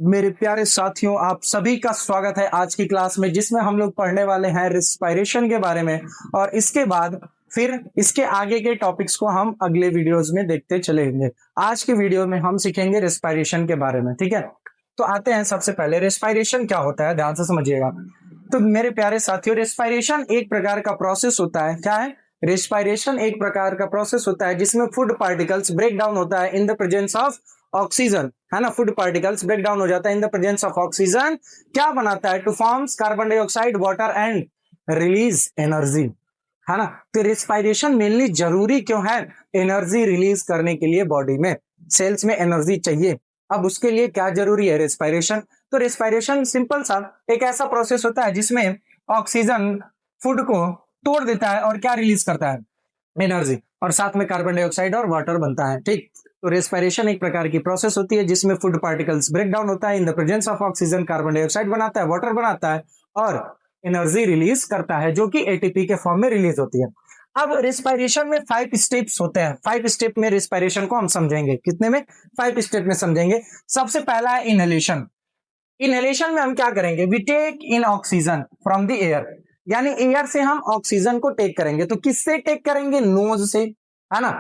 मेरे प्यारे साथियों, आप सभी का स्वागत है आज की क्लास में, जिसमें हम लोग पढ़ने वाले हैं रिस्पायरेशन के बारे में। और इसके बाद फिर इसके आगे के टॉपिक्स को हम अगले वीडियोस में देखते चलेंगे। आज के वीडियो में हम सीखेंगे रिस्पायरेशन के बारे में, ठीक है। तो आते हैं सबसे पहले, रिस्पायरेशन क्या होता है, ध्यान से समझिएगा। तो मेरे प्यारे साथियों, रिस्पायरेशन एक प्रकार का प्रोसेस होता है। क्या है? रिस्पायरेशन एक प्रकार का प्रोसेस होता है जिसमें फूड पार्टिकल्स ब्रेक डाउन होता है in the presence of oxygen, है ना। फूड पार्टिकल्स ब्रेक डाउन हो जाता है in the presence of oxygen. क्या बनाता है? Two forms carbon dioxide, water and release energy, है ना। तो रिस्पायरेशन मेनली जरूरी क्यों है? एनर्जी रिलीज करने के लिए बॉडी में, सेल्स में एनर्जी चाहिए। अब उसके लिए क्या जरूरी है? रिस्पायरेशन। तो रिस्पायरेशन सिंपल सा एक ऐसा प्रोसेस होता है जिसमें ऑक्सीजन फूड को तोड़ देता है और क्या रिलीज करता है? एनर्जी, और साथ में कार्बन डाइऑक्साइड और वाटर बनता है, ठीक। तो रेस्पिरेशन एक प्रकार की प्रोसेस होती है जिसमें फूड पार्टिकल्स ब्रेक डाउन होता है in the presence of oxygen, carbon dioxide बनाता है, वाटर बनाता है और एनर्जी रिलीज करता है, जो कि एटीपी के फॉर्म में रिलीज होती है। अब रेस्पिरेशन में 5 स्टेप्स होते हैं। 5 स्टेप में रेस्पिरेशन को हम समझेंगे। कितने में? 5 स्टेप में समझेंगे। सबसे पहला है इनहेलेशन। इनहेलेशन में हम क्या करेंगे? We take in oxygen from the air, यानी एयर से हम ऑक्सीजन को टेक करेंगे। तो किससे टेक करेंगे? नोज से, है ना।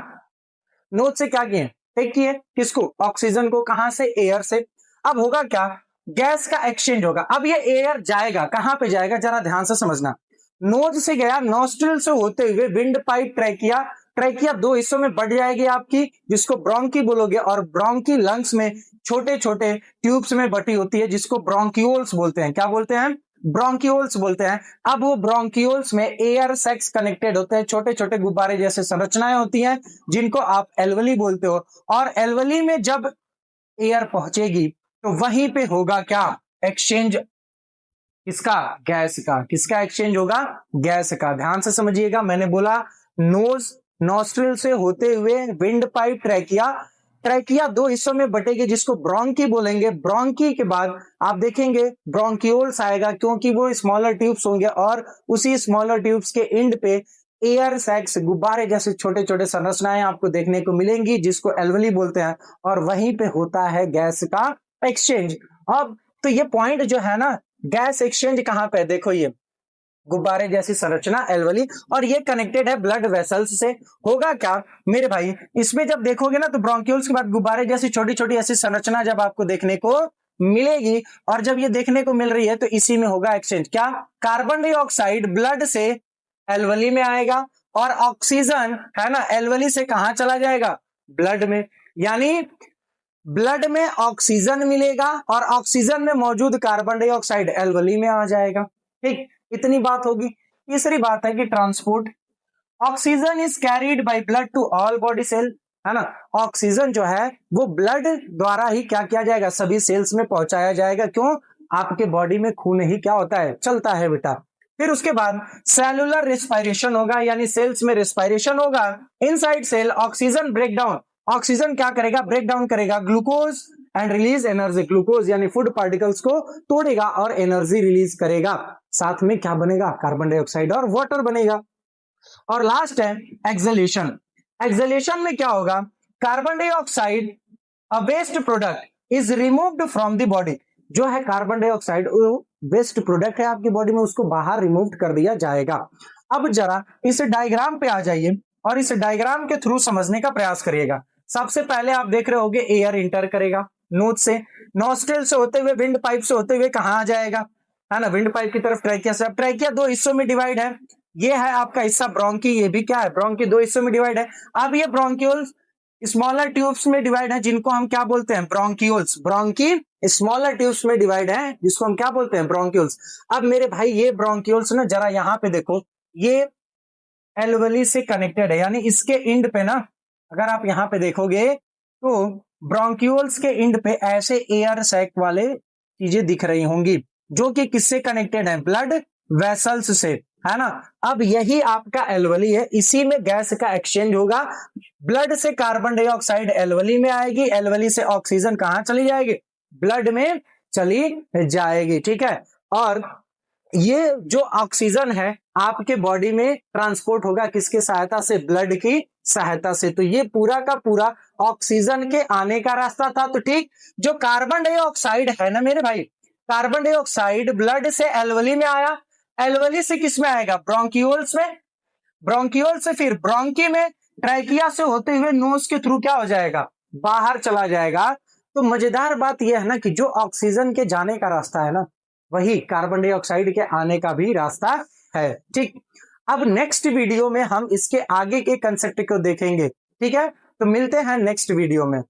नोज से क्या किए? टेक किए। किसको? ऑक्सीजन को। कहां से? एयर से। अब होगा क्या? गैस का एक्सचेंज होगा। अब ये एयर जाएगा कहां पे जाएगा, जरा ध्यान से समझना। नोज से गया, नॉस्ट्रिल से होते हुए विंड पाइप, ट्रैकिया। ट्रैकिया 2 हिस्सों में बढ़ जाएगी आपकी, जिसको ब्रोंकी बोलोगे, और ब्रोंकी लंग्स में छोटे छोटे ट्यूब्स में बटी होती है, जिसको ब्रोंकियोल्स बोलते हैं। क्या बोलते हैं? ब्रोंकियोल्स बोलते हैं। अब वो ब्रोंकियोल्स में एयर सैक्स कनेक्टेड होते हैं, छोटे छोटे गुब्बारे जैसे संरचनाएं होती हैं, जिनको आप एल्वली बोलते हो। और एल्वली में जब एयर पहुंचेगी तो वहीं पे होगा क्या? एक्सचेंज। किसका? गैस का। किसका एक्सचेंज होगा? गैस का। ध्यान से समझिएगा, मैंने बोला नोज, नॉस्ट्रिल से होते हुए विंड पाइप, ट्रैकिया। ट्रैकिया 2 हिस्सों में बटेगी, जिसको ब्रोंकी बोलेंगे। ब्रोंकी के बाद आप देखेंगे ब्रोंकियोल्स आएगा, क्योंकि वो स्मॉलर ट्यूब्स होंगे, और उसी स्मॉलर ट्यूब्स के एंड पे एयर सैक्स, गुब्बारे जैसे छोटे छोटे संरचनाएं आपको देखने को मिलेंगी, जिसको एल्वली बोलते हैं। और वहीं पे होता है गैस का एक्सचेंज। अब तो ये पॉइंट जो है ना, गैस एक्सचेंज कहां पे? देखो, ये गुब्बारे जैसी संरचना एल्वली, और ये कनेक्टेड है ब्लड वेसल्स से। होगा क्या मेरे भाई? इसमें जब देखोगे ना, तो ब्रोंक्यूल्स के बाद गुब्बारे जैसी छोटी छोटी ऐसी संरचना जब आपको देखने को मिलेगी, और जब ये देखने को मिल रही है, तो इसी में होगा एक्सचेंज। क्या? कार्बन डाइऑक्साइड ब्लड से एल्वली में आएगा, और ऑक्सीजन, है ना, एल्वली से कहां चला जाएगा? ब्लड में। यानी ब्लड में ऑक्सीजन मिलेगा, और ऑक्सीजन में मौजूद कार्बन डाइऑक्साइड एल्वली में आ जाएगा, ठीक। इतनी बात होगी। तीसरी बात है कि transport. Oxygen is carried by blood to all body cell, है ना। ऑक्सीजन जो है वो ब्लड द्वारा ही क्या किया जाएगा? सभी सेल्स में पहुंचाया जाएगा। क्यों? आपके बॉडी में खून ही क्या होता है? चलता है बेटा। फिर उसके बाद सेलुलर रेस्पिरेशन होगा, यानी सेल्स में रेस्पिरेशन होगा। Inside cell oxygen break down. Oxygen क्या करेगा? ब्रेक डाउन करेगा glucose and release energy. Glucose यानी फूड पार्टिकल्स को तोड़ेगा और एनर्जी रिलीज करेगा। साथ में क्या बनेगा? कार्बन डाइऑक्साइड और वाटर बनेगा। और लास्ट है एक्सहेलेशन। एक्सहेलेशन में क्या होगा? Carbon dioxide, a waste product, is removed from the body. जो है कार्बन डाइऑक्साइड, वेस्ट प्रोडक्ट है आपकी बॉडी में, उसको बाहर रिमूव कर दिया जाएगा। अब जरा इस डायग्राम पे आ जाइए और इस डायग्राम के थ्रू समझने का प्रयास करिएगा। सबसे पहले आप देख रहे होगे एयर इंटर करेगा नोज से, नॉस्ट्रिल से होते हुए, विंड पाइप से होते हुए कहां आ जाएगा? है ना, विंड पाइप की तरफ ट्रैकिया से। अब ट्रैकिया 2 हिस्सों में डिवाइड है। ये है आपका हिस्सा ब्रोंकी, ये भी क्या है? ब्रोंकी। 2 हिस्सों में डिवाइड है। अब ये ब्रोंक्यूल्स स्मॉलर ट्यूब्स में डिवाइड है, जिनको हम क्या बोलते हैं? ब्रोंक्यूल्स। ब्रोंकी स्मॉलर ट्यूब्स में डिवाइड है, जिसको हम क्या बोलते हैं? ब्रोंक्यूल्स। अब मेरे भाई ये ब्रोंक्यूल्स ना, जरा यहां पे देखो, ये एल्वली से कनेक्टेड है, यानी इसके इंड पे ना, अगर आप यहां पे देखोगे तो ब्रोंक्यूल्स के इंड पे ऐसे एयर सैक वाले चीजें दिख रही होंगी, जो कि किससे कनेक्टेड है? ब्लड वेसल्स से, है ना। अब यही आपका एल्वली है, इसी में गैस का एक्सचेंज होगा। ब्लड से कार्बन डाइऑक्साइड एल्वली में आएगी, एल्वली से ऑक्सीजन कहां चली जाएगी? ब्लड में चली जाएगी, ठीक है। और ये जो ऑक्सीजन है आपके बॉडी में ट्रांसपोर्ट होगा किसके सहायता से? ब्लड की सहायता से। तो ये पूरा का पूरा ऑक्सीजन के आने का रास्ता था। तो ठीक, जो कार्बन डाइऑक्साइड है ना मेरे भाई, कार्बन डाइऑक्साइड ब्लड से एल्वली में आया, एल्वली से किस में आएगा? ब्रोंक्यूल्स में, ब्रोंक्यूल से फिर ब्रोंकी में, ट्रैकिया से होते हुए नोज के थ्रू क्या हो जाएगा? बाहर चला जाएगा। तो मजेदार बात यह है ना कि जो ऑक्सीजन के जाने का रास्ता है ना, वही कार्बन डाइऑक्साइड के आने का भी रास्ता है। ठीक, अब नेक्स्ट वीडियो में हम इसके आगे के कंसेप्ट को देखेंगे। ठीक है, तो मिलते हैं नेक्स्ट वीडियो में।